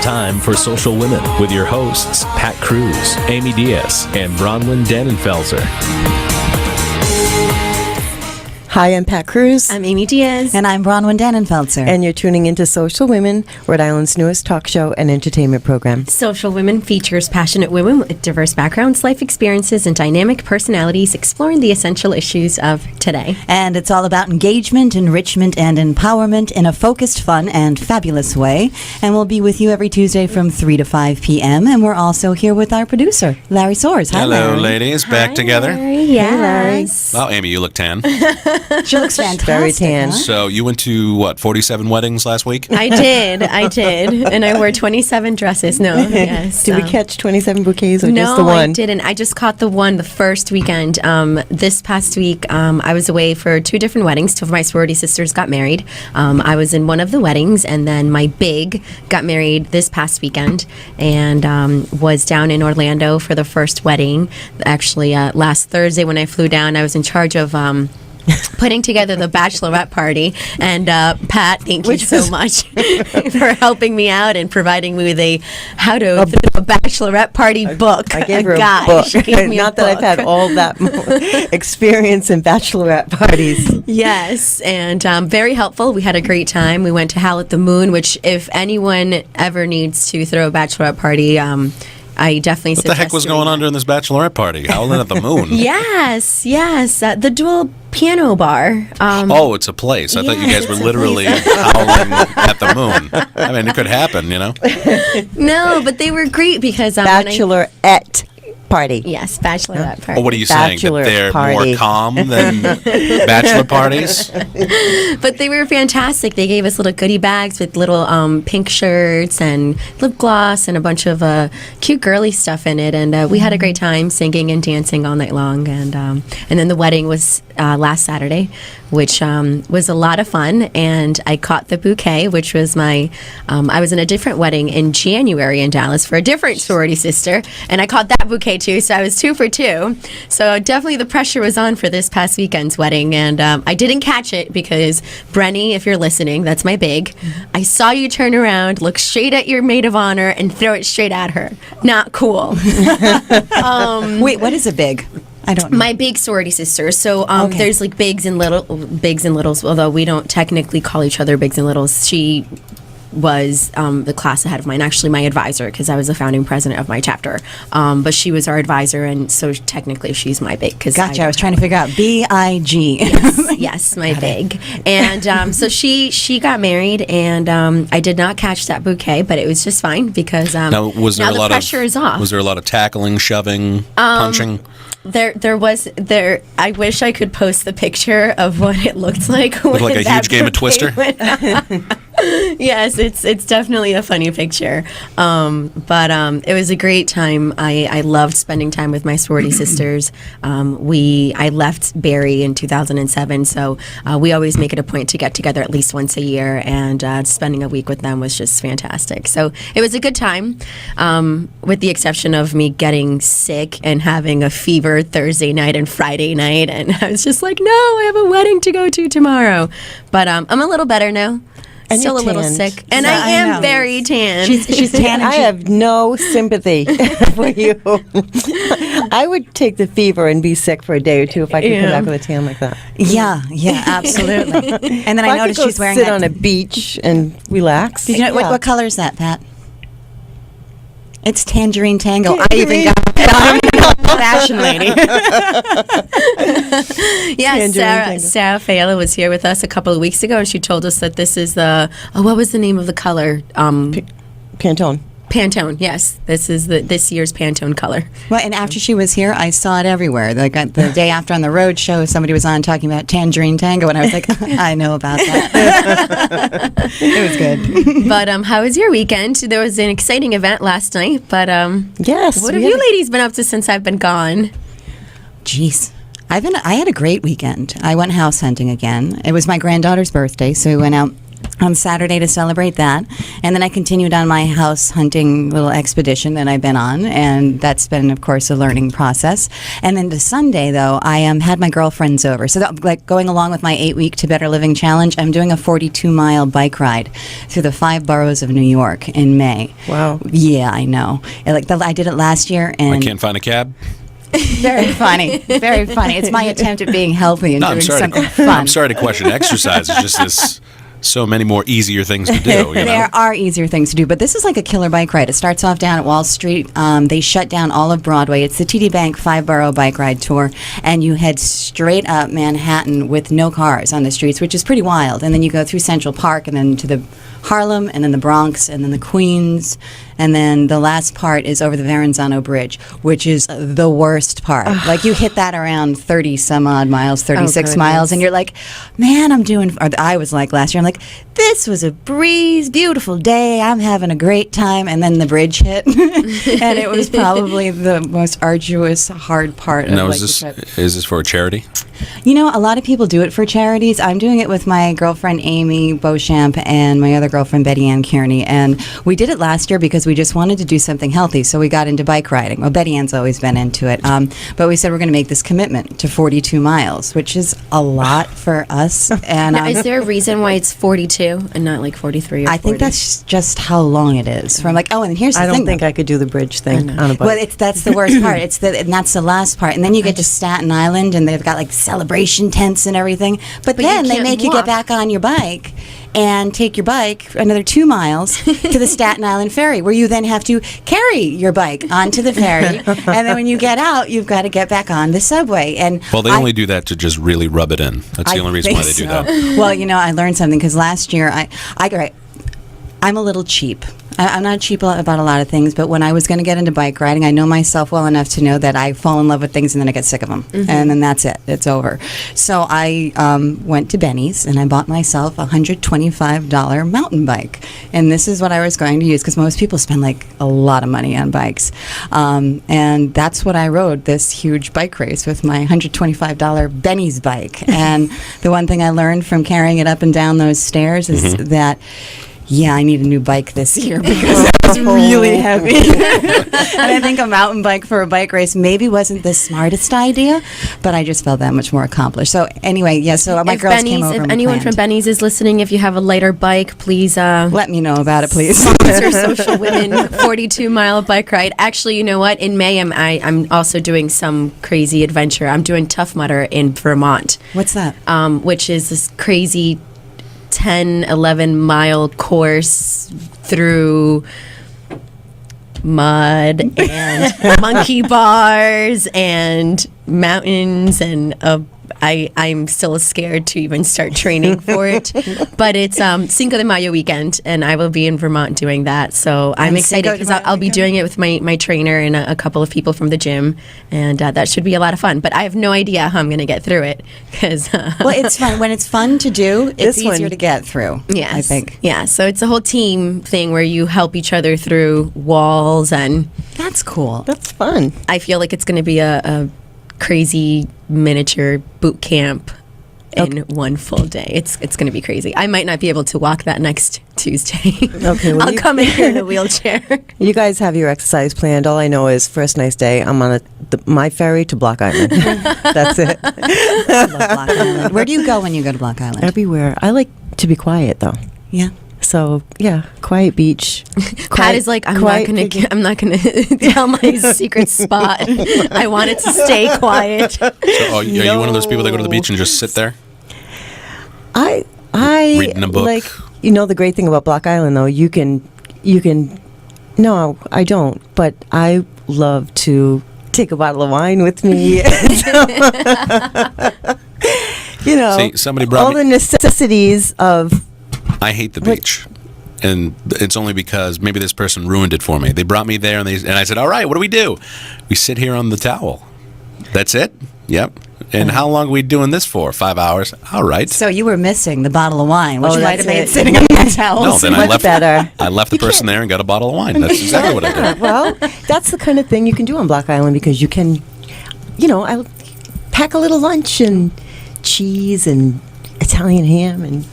time for Social Women with your hosts, Pat Cruz, Amy Diaz, and Bronwyn Dannenfelser. Hi, I'm Pat Cruz. I'm Amy Diaz. And I'm Bronwyn Dannenfelser. And you're tuning into Social Women, Rhode Island's newest talk show and entertainment program. Social Women features passionate women with diverse backgrounds, life experiences, and dynamic personalities exploring the essential issues of today. And it's all about engagement, enrichment, and empowerment in a focused, fun, and fabulous way. And we'll be with you every Tuesday from 3 to 5 p.m. And we're also here with our producer, Larry Soares. Hi, Hello, Larry. ladies. Back together. Larry. Yes. Well, Amy, you look tan. She looks fantastic. Very tan. Huh? So you went to, 47 weddings last week? I did. And I wore 27 dresses. No, yes. Did we catch 27 bouquets or no, just the one? I didn't. I just caught the one the first weekend. This past week, I was away for two different weddings. Two of my sorority sisters got married. I was in one of the weddings, and then my big got married this past weekend, and was down in Orlando for the first wedding. Actually, last Thursday when I flew down, I was in charge of putting together the bachelorette party. And Pat, thank you so much for helping me out and providing me with a how to do a bachelorette party book. I gave her a guide. book. She gave me Not a that I've had all that experience in bachelorette parties. Yes, and very helpful. We had a great time. We went to Howl at the Moon, which if anyone ever needs to throw a bachelorette party, I definitely suggest. What the heck was going on during this bachelorette party? Howling at the Moon. Yes. The dual piano bar. It's a place. I thought you guys were literally howling at the moon. I mean, it could happen, you know? No, but they were great because Bachelorette party. Yes, bachelorette party. Oh, what are you saying? Bachelor That they're party. more calm than bachelor parties? But they were fantastic. They gave us little goodie bags with little pink shirts and lip gloss and a bunch of cute girly stuff in it. And we had a great time singing and dancing all night long. And then the wedding was last Saturday, which was a lot of fun. And I caught the bouquet, which was I was in a different wedding in January in Dallas for a different sorority sister. And I caught that bouquet too. So I was 2 for 2. So definitely the pressure was on for this past weekend's wedding. And I didn't catch it because Brenny, if you're listening, that's my big. I saw you turn around, look straight at your maid of honor, and throw it straight at her. Not cool. Wait, what is a big? I don't know. My big sorority sister. So there's like bigs and littles, although we don't technically call each other bigs and littles. She was the class ahead of mine, actually my advisor, because I was the founding president of my chapter. But she was our advisor, and so technically she's my big. Gotcha. I was trying to figure out B-I-G. Yes, my big. And so she got married, and I did not catch that bouquet, but it was just fine because Now, was there now a the lot pressure is off. Was there a lot of tackling, shoving, punching? There was. I wish I could post the picture of what it looked like. Looked like a huge game of Twister? Yes, it's definitely a funny picture. But it was a great time. I loved spending time with my sorority sisters. I left Barry in 2007, so we always make it a point to get together at least once a year, and spending a week with them was just fantastic. So it was a good time, with the exception of me getting sick and having a fever Thursday night and Friday night, and I was just like, no, I have a wedding to go to tomorrow. But I'm a little better now. And Still a you're little tanned. sick. And Yeah, I I am know. very tan. She's tan. I have no sympathy for you. I would take the fever and be sick for a day or two if I could come back with a tan like that. Yeah, absolutely. And then If I could noticed go she's wearing sit that. on a beach and relax. Did you know, Yeah. what color is that, Pat? It's Tangerine Tango. I Tangerine. even got fashion lady. Yes, Tangerine Sarah Faella was here with us a couple of weeks ago, and she told us that this is what was the name of the color? Pantone. Pantone, yes. This is this year's Pantone color. Well, and after she was here, I saw it everywhere. Like the day after on the road show, somebody was on talking about Tangerine Tango, and I was like, I know about that. It was good. But how was your weekend? There was an exciting event last night, but Yes. what have you ladies been up to since I've been gone? Jeez. I had a great weekend. I went house hunting again. It was my granddaughter's birthday, so we went out on Saturday to celebrate that. And then I continued on my house hunting little expedition that I've been on, and that's been, of course, a learning process. And then the Sunday, though, I had my girlfriends over. So like going along with my 8-week to Better Living Challenge, I'm doing a 42-mile bike ride through the 5 boroughs of New York in May. Wow. Yeah, I know. I did it last year, I and can't find a cab. very funny. Very funny. It's my attempt at being healthy and No, doing something fun. I'm sorry to question exercise. It's just this so many more easier things to do. You know? There are easier things to do, but this is like a killer bike ride. It starts off down at Wall Street. They shut down all of Broadway. It's the TD Bank 5-borough bike ride tour, and you head straight up Manhattan with no cars on the streets, which is pretty wild. And then you go through Central Park, and then to the Harlem, and then the Bronx, and then the Queens, and then the last part is over the Verrazano Bridge, which is the worst part. Like you hit that around 30 some odd miles, 36 miles, and you're like, man, I was like last year, I'm like, this was a breeze, beautiful day, I'm having a great time, and then the bridge hit, and it was probably the most arduous, hard part Now, of is the trip. this for a charity? You know, a lot of people do it for charities. I'm doing it with my girlfriend Amy Beauchamp and my other girlfriend Betty Ann Kearney, and we did it last year because we just wanted to do something healthy, so we got into bike riding. Well, Betty Ann's always been into it, but we said we're going to make this commitment to 42 miles, which is a lot for us. And Now, is there a reason why it's 42 and not like 43 or 40? I think that's just how long it is. From like, and here's the I thing. don't think I could do the bridge thing on a bike. Well, that's the worst part. And that's the last part. And then you get to Staten Island, and they've got like celebration tents and everything. But you then they can't make you walk. get back on your bike and take your bike another 2 miles to the Staten Island ferry, where you then have to carry your bike onto the ferry. And then when you get out, you've got to get back on the subway. And Well, they only do that to just really rub it in. That's the only reason why they do that. Well, I learned something because last year I'm a little cheap. I'm not cheap about a lot of things, but when I was going to get into bike riding, I know myself well enough to know that I fall in love with things and then I get sick of them. And then that's it. It's over. So I went to Benny's and I bought myself a $125 mountain bike. And this is what I was going to use because most people spend like a lot of money on bikes. And that's what I rode, this huge bike race with my $125 Benny's bike. And the one thing I learned from carrying it up and down those stairs is that I need a new bike this year because it was really heavy. And I think a mountain bike for a bike race maybe wasn't the smartest idea, but I just felt that much more accomplished. So anyway, so my girls came over. If anyone from Benny's is listening, if you have a lighter bike, please let me know about it, please. sponsor Social Women 42-mile bike ride. Actually, you know what? In May, I'm also doing some crazy adventure. I'm doing Tough Mudder in Vermont. What's that? Which is this crazy 11-mile course through mud and monkey bars and mountains, and I'm still scared to even start training for it. But it's Cinco de Mayo weekend, and I will be in Vermont doing that. So I'm excited because I'll be doing it with my trainer and a couple of people from the gym, and that should be a lot of fun. But I have no idea how I'm going to get through it because Well, it's fun. When it's fun to do, it's This one- easier to get through, yes, I think. Yeah, so it's a whole team thing where you help each other through walls, and That's cool. That's fun. I feel like it's going to be a crazy miniature boot camp in one full day. It's going to be crazy. I might not be able to walk that next Tuesday. Okay, well, I'll come in here in a wheelchair. You guys have your exercise planned. All I know is first nice day, I'm on my ferry to Block Island. That's it. I love Block Island. Where do you go when you go to Block Island? Everywhere. I like to be quiet, though. Yeah. So, quiet beach. Pat is like, I'm not gonna tell my secret spot. I want it to stay quiet. So, are you one of those people that go to the beach and just sit there? I Reading a book? like, the great thing about Block Island, though, you can, no, I don't, but I love to take a bottle of wine with me. See, somebody brought all me- the necessities of. I hate the beach. And it's only because maybe this person ruined it for me. They brought me there, and I said, all right, what do? We sit here on the towel. That's it? Yep. And how long are we doing this for? 5 hours? All right. So you were missing the bottle of wine, which Oh, you might that's have made it. sitting on the towel. No, then much better. I left the person there and got a bottle of wine. That's exactly what I did. Well, that's the kind of thing you can do on Block Island because you can, I pack a little lunch and cheese and Italian ham and,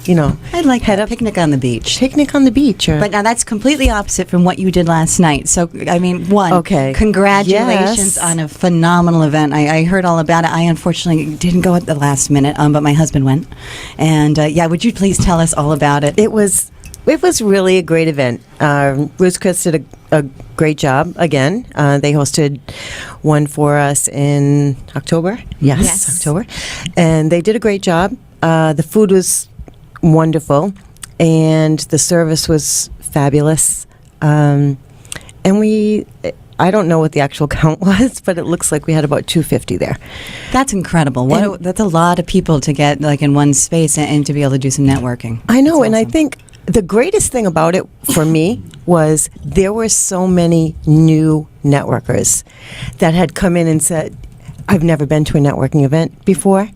I'd like head a up, picnic on the beach. picnic on the beach. Or, But now that's completely opposite from what you did last night. So, I mean, Okay. congratulations Yes. on a phenomenal event. I heard all about it. I unfortunately didn't go at the last minute, but my husband went. And would you please tell us all about it? It was really a great event. Ruth Chris did a great job again. They hosted one for us in October. Yes, October. And they did a great job. The food was wonderful, and the service was fabulous. And I don't know what the actual count was, but it looks like we had about 250 there. That's incredible. That's a lot of people to get in one space and to be able to do some networking. I know, That's and I awesome. think the greatest thing about it for me was there were so many new networkers that had come in and said, I've never been to a networking event before.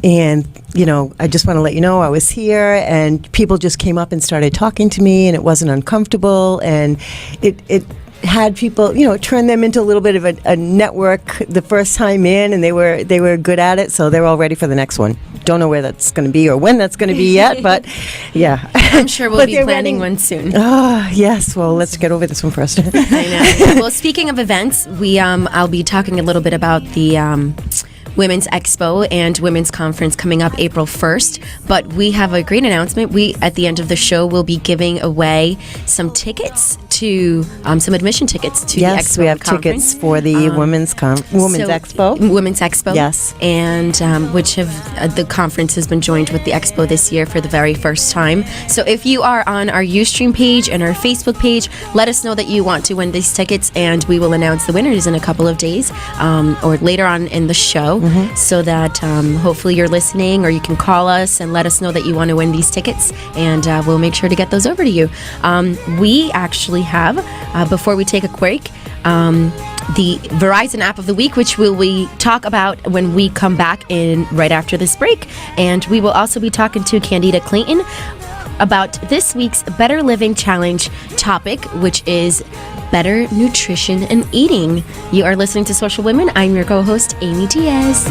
And, I just want to let you know I was here, and people just came up and started talking to me, and it wasn't uncomfortable, and it had people, turn them into a little bit of a network the first time in, and they were good at it, so they're all ready for the next one. Don't know where that's going to be or when that's going to be yet, but yeah. I'm sure we'll But be they're planning ready. one soon. Oh, yes. Well, let's get over this one first. I know. Well, speaking of events, I'll be talking a little bit about the Women's Expo and Women's Conference coming up April 1st. But we have a great announcement. We, at the end of the show, will be giving away some tickets to, some admission tickets to the Expo Yes, we have conference. tickets for the Women's Expo. Women's Expo. Yes. And which the conference has been joined with the Expo this year for the very first time. So if you are on our Ustream page and our Facebook page, let us know that you want to win these tickets, and we will announce the winners in a couple of days or later on in the show, so that hopefully you're listening, or you can call us and let us know that you want to win these tickets, and we'll make sure to get those over to you. We actually have, before we take a break, the Verizon app of the week, which we talk about when we come back in right after this break. And we will also be talking to Candida Clayton about this week's Better Living Challenge topic, which is better nutrition and eating. You are listening to Social Women. I'm your co-host, Amy Diaz.